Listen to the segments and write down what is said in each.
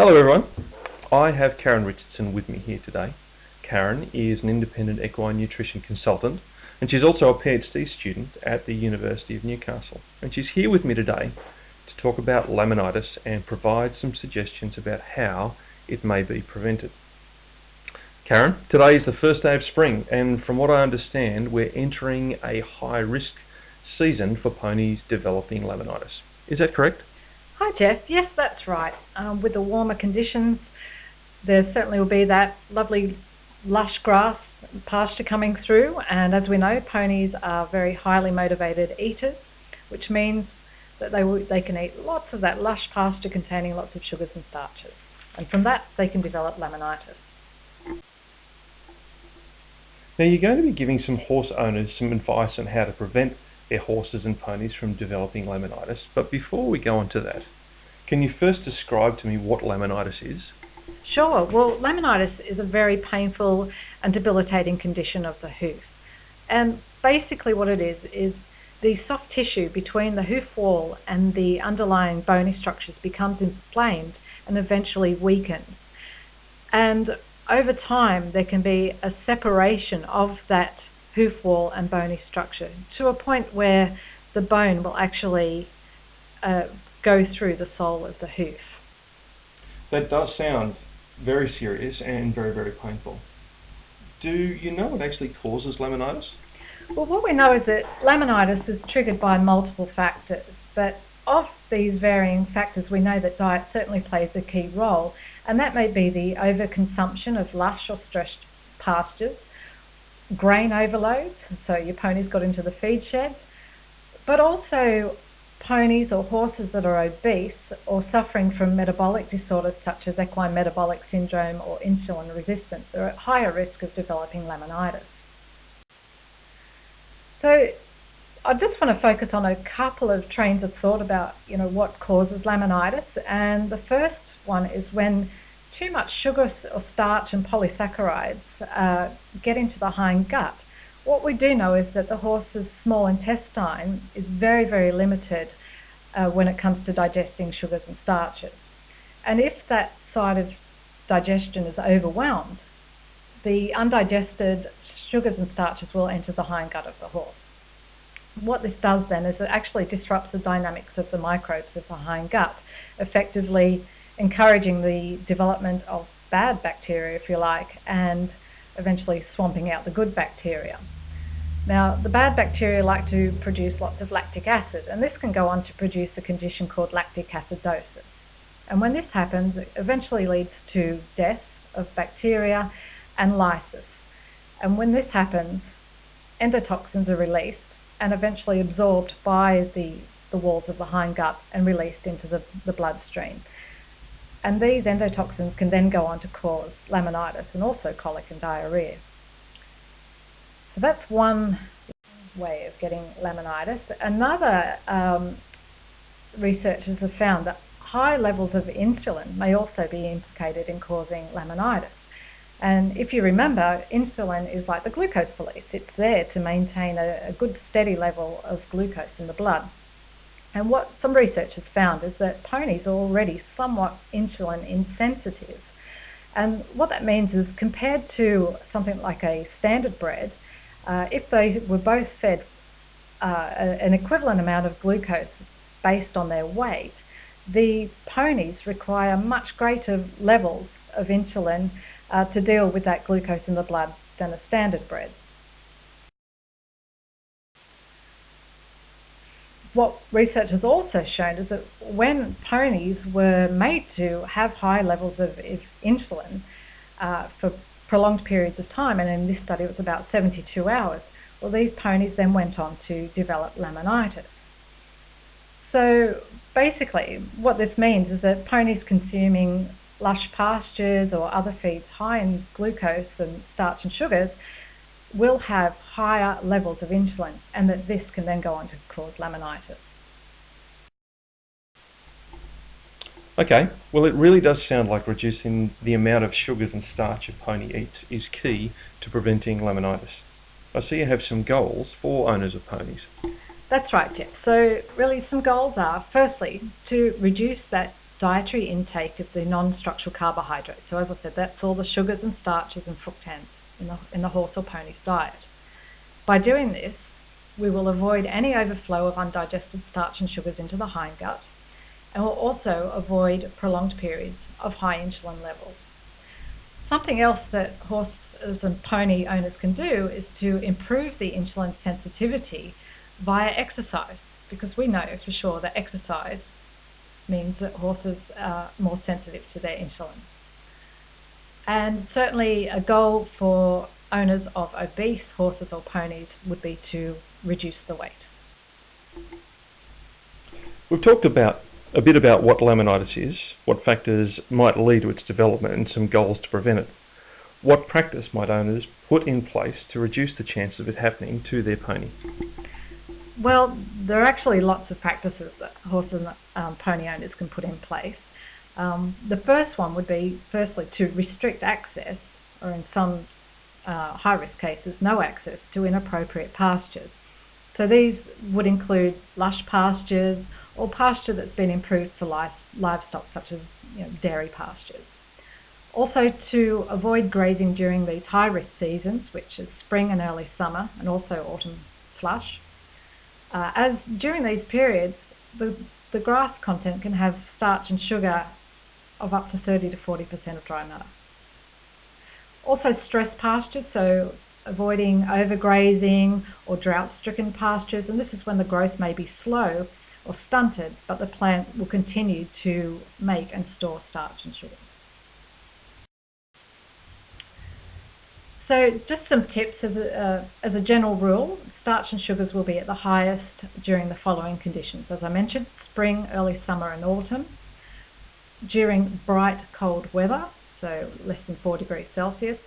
Hello everyone, I have Karen Richardson with me here today. Karen is an independent equine nutrition consultant and she's also a PhD student at the University of Newcastle. And she's here with me today to talk about laminitis and provide some suggestions about how it may be prevented. Karen, today is the first day of spring and from what I understand we're entering a high risk season for ponies developing laminitis. Is that correct? Hi Jeff, yes that's right. With the warmer conditions there certainly will be that lovely lush grass pasture coming through, and as we know ponies are very highly motivated eaters, which means that they can eat lots of that lush pasture containing lots of sugars and starches, and from that they can develop laminitis. Now you're going to be giving some horse owners some advice on how to prevent their horses and ponies from developing laminitis, but before we go on to that, can you first describe to me what laminitis is? Sure. Well, laminitis is a very painful and debilitating condition of the hoof, and basically what it is the soft tissue between the hoof wall and the underlying bony structures becomes inflamed and eventually weakens, and over time there can be a separation of that hoof wall and bony structure to a point where the bone will actually go through the sole of the hoof. That does sound very serious and very, very painful. Do you know what actually causes laminitis? Well, what we know is that laminitis is triggered by multiple factors, but of these varying factors we know that diet certainly plays a key role, and that may be the overconsumption of lush or stressed pastures, grain overload, so your ponies got into the feed sheds, but also ponies or horses that are obese or suffering from metabolic disorders such as equine metabolic syndrome or insulin resistance are at higher risk of developing laminitis. So I just want to focus on a couple of trains of thought about what causes laminitis, and the first one is when too much sugar or starch and polysaccharides get into the hind gut. What we do know is that the horse's small intestine is very, very limited when it comes to digesting sugars and starches. And if that side of digestion is overwhelmed, the undigested sugars and starches will enter the hind gut of the horse. What this does then is it actually disrupts the dynamics of the microbes of the hind gut, effectively encouraging the development of bad bacteria, if you like, and eventually swamping out the good bacteria. Now, the bad bacteria like to produce lots of lactic acid, and this can go on to produce a condition called lactic acidosis. And when this happens, it eventually leads to death of bacteria and lysis. And when this happens, endotoxins are released and eventually absorbed by the walls of the hind gut and released into the bloodstream. And these endotoxins can then go on to cause laminitis and also colic and diarrhea. So that's one way of getting laminitis. Another researchers have found that high levels of insulin may also be implicated in causing laminitis. And if you remember, insulin is like the glucose police. It's there to maintain a good steady level of glucose in the blood. And what some research has found is that ponies are already somewhat insulin insensitive. And what that means is compared to something like a standard bred, if they were both fed an equivalent amount of glucose based on their weight, the ponies require much greater levels of insulin to deal with that glucose in the blood than a standard bred. What research has also shown is that when ponies were made to have high levels of insulin for prolonged periods of time, and in this study it was about 72 hours, well, these ponies then went on to develop laminitis. So basically what this means is that ponies consuming lush pastures or other feeds high in glucose and starch and sugars will have higher levels of insulin, and that this can then go on to cause laminitis. Okay, well it really does sound like reducing the amount of sugars and starch a pony eats is key to preventing laminitis. I see you have some goals for owners of ponies. That's right, Jeff. So really some goals are, firstly, to reduce that dietary intake of the non-structural carbohydrates. So as I said, that's all the sugars and starches and fructans in the horse or pony's diet. By doing this, we will avoid any overflow of undigested starch and sugars into the hindgut, and will also avoid prolonged periods of high insulin levels. Something else that horses and pony owners can do is to improve the insulin sensitivity via exercise, because we know for sure that exercise means that horses are more sensitive to their insulin. And certainly a goal for owners of obese horses or ponies would be to reduce the weight. We've talked a bit about what laminitis is, what factors might lead to its development, and some goals to prevent it. What practice might owners put in place to reduce the chance of it happening to their pony? Well, there are actually lots of practices that horse and pony owners can put in place. The first one would be, firstly, to restrict access, or in some high-risk cases, no access to inappropriate pastures. So these would include lush pastures or pasture that's been improved for livestock, such as dairy pastures. Also, to avoid grazing during these high-risk seasons, which is spring and early summer, and also autumn flush. As during these periods, the grass content can have starch and sugar of up to 30 to 40% of dry matter. Also stress pastures, so avoiding overgrazing or drought-stricken pastures, and this is when the growth may be slow or stunted, but the plant will continue to make and store starch and sugar. So just some tips as a general rule. Starch and sugars will be at the highest during the following conditions. As I mentioned, spring, early summer and autumn. During bright, cold weather, so less than 4 degrees Celsius.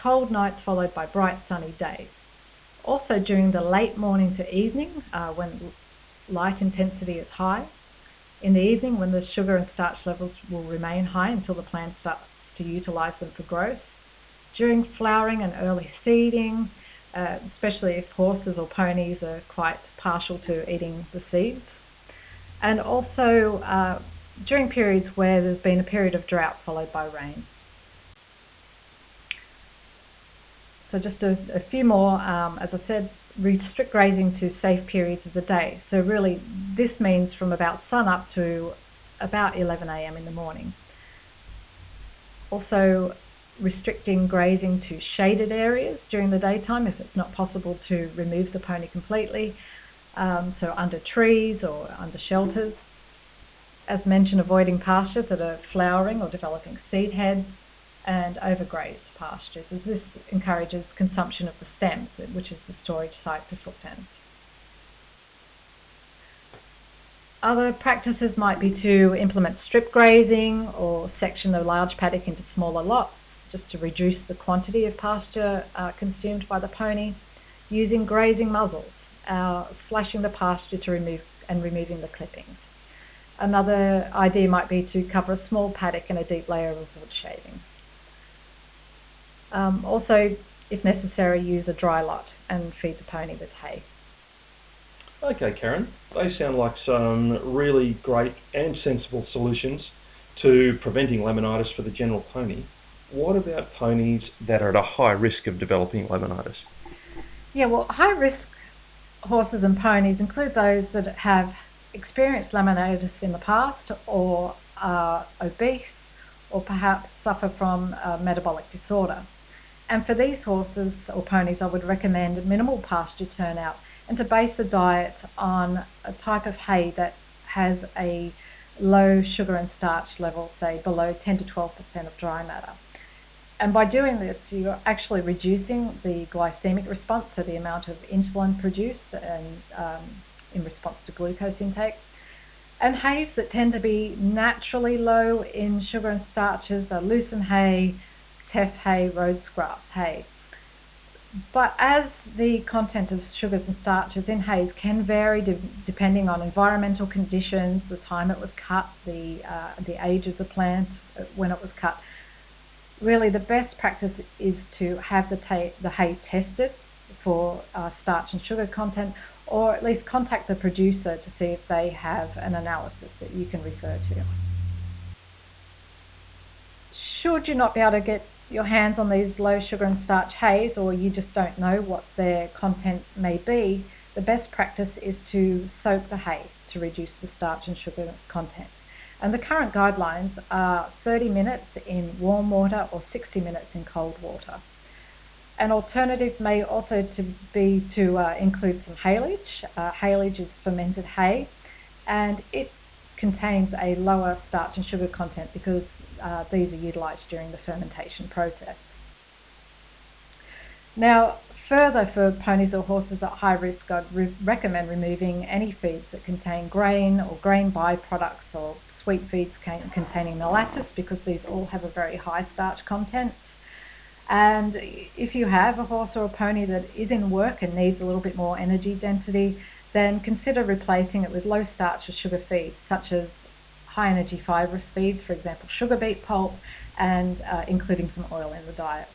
Cold nights followed by bright, sunny days. Also during the late morning to evening, when light intensity is high. In the evening, when the sugar and starch levels will remain high until the plant starts to utilize them for growth. During flowering and early seeding, especially if horses or ponies are quite partial to eating the seeds. And also during periods where there's been a period of drought followed by rain. So just a few more, as I said, restrict grazing to safe periods of the day. So really this means from about sun up to about 11 a.m. in the morning. Also restricting grazing to shaded areas during the daytime if it's not possible to remove the pony completely, so under trees or under shelters. As mentioned, avoiding pastures that are flowering or developing seed heads, and overgrazed pastures, as this encourages consumption of the stems, which is the storage site for fructans. Other practices might be to implement strip grazing or section the large paddock into smaller lots, just to reduce the quantity of pasture consumed by the pony, using grazing muzzles, slashing the pasture to removing the clippings. Another idea might be to cover a small paddock and a deep layer of wood shavings. Also, if necessary, use a dry lot and feed the pony with hay. Okay, Karen, they sound like some really great and sensible solutions to preventing laminitis for the general pony. What about ponies that are at a high risk of developing laminitis? Yeah, well, high-risk horses and ponies include those that have experienced laminitis in the past, or are obese, or perhaps suffer from a metabolic disorder. And for these horses or ponies, I would recommend minimal pasture turnout and to base the diet on a type of hay that has a low sugar and starch level, say below 10 to 12% of dry matter. And by doing this, you're actually reducing the glycemic response, so the amount of insulin produced and in response to glucose intake. And hays that tend to be naturally low in sugar and starches are lucerne hay, teff hay, Rhodes grass hay. But as the content of sugars and starches in hays can vary depending on environmental conditions, the time it was cut, the age of the plant when it was cut, really the best practice is to have the hay tested for starch and sugar content, or at least contact the producer to see if they have an analysis that you can refer to. should you not be able to get your hands on these low sugar and starch hays, or you just don't know what their content may be, the best practice is to soak the hay to reduce the starch and sugar content. And the current guidelines are 30 minutes in warm water or 60 minutes in cold water. An alternative may also be to include some haylage. Haylage is fermented hay, and it contains a lower starch and sugar content because these are utilised during the fermentation process. Now, further, for ponies or horses at high risk, I'd recommend removing any feeds that contain grain or grain byproducts, or sweet feeds containing molasses, because these all have a very high starch content. And if you have a horse or a pony that is in work and needs a little bit more energy density, then consider replacing it with low starch or sugar feeds, such as high energy fibrous feeds, for example sugar beet pulp, and including some oil in the diet.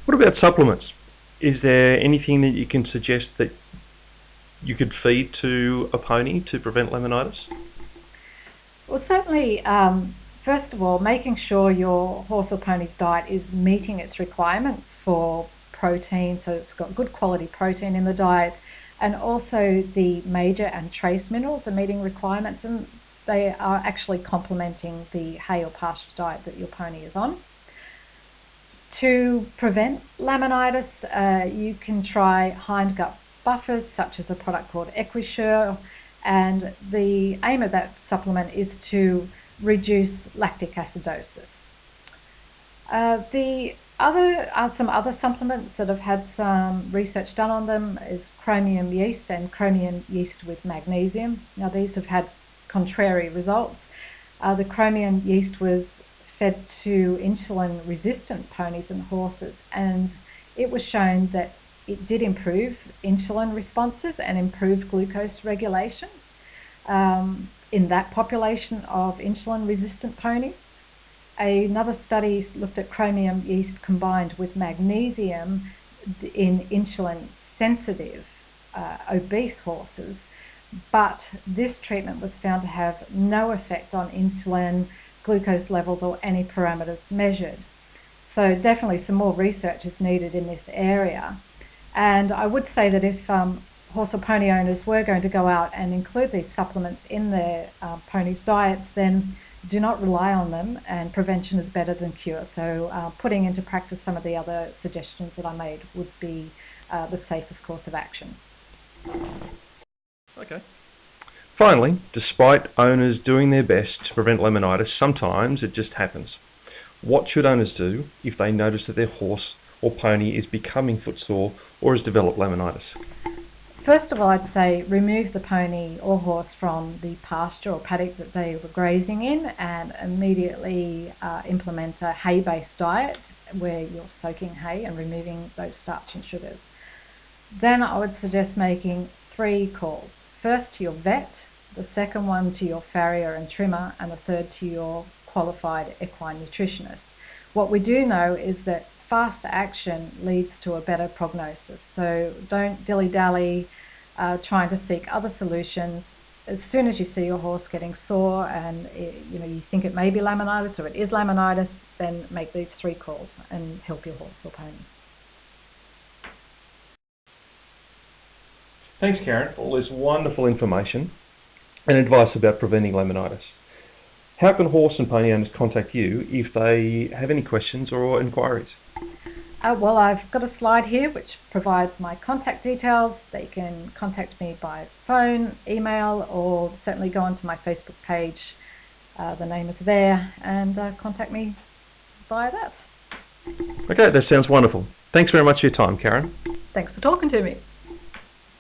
What about supplements? Is there anything that you can suggest that you could feed to a pony to prevent laminitis? Well, certainly, first of all, making sure your horse or pony's diet is meeting its requirements for protein, so it's got good quality protein in the diet, and also the major and trace minerals are meeting requirements, and they are actually complementing the hay or pasture diet that your pony is on. To prevent laminitis, you can try hindgut buffers, such as a product called Equisure, and the aim of that supplement is to reduce lactic acidosis. Some other supplements that have had some research done on them is chromium yeast and chromium yeast with magnesium. Now, these have had contrary results. The chromium yeast was fed to insulin-resistant ponies and horses, and it was shown that it did improve insulin responses and improved glucose regulation in that population of insulin-resistant ponies. Another study looked at chromium yeast combined with magnesium in insulin-sensitive obese horses, but this treatment was found to have no effect on insulin, glucose levels, or any parameters measured. So definitely some more research is needed in this area. And I would say that if horse or pony owners were going to go out and include these supplements in their ponies' diets, then do not rely on them, and prevention is better than cure. So putting into practice some of the other suggestions that I made would be the safest course of action. Okay. Finally, despite owners doing their best to prevent laminitis, sometimes it just happens. What should owners do if they notice that their horse or pony is becoming footsore or has developed laminitis? First of all, I'd say remove the pony or horse from the pasture or paddock that they were grazing in, and immediately implement a hay-based diet where you're soaking hay and removing those starch and sugars. Then I would suggest making 3 calls. First to your vet, the second one to your farrier and trimmer, and the third to your qualified equine nutritionist. What we do know is that faster action leads to a better prognosis. So don't dilly-dally trying to seek other solutions. As soon as you see your horse getting sore and you think it may be laminitis or it is laminitis, then make these 3 calls and help your horse or pony. Thanks, Karen, for all this wonderful information and advice about preventing laminitis. How can horse and pony owners contact you if they have any questions or inquiries? Well, I've got a slide here which provides my contact details. They can contact me by phone, email, or certainly go onto my Facebook page. The name is there, and contact me via that. Okay, that sounds wonderful. Thanks very much for your time, Karen. Thanks for talking to me.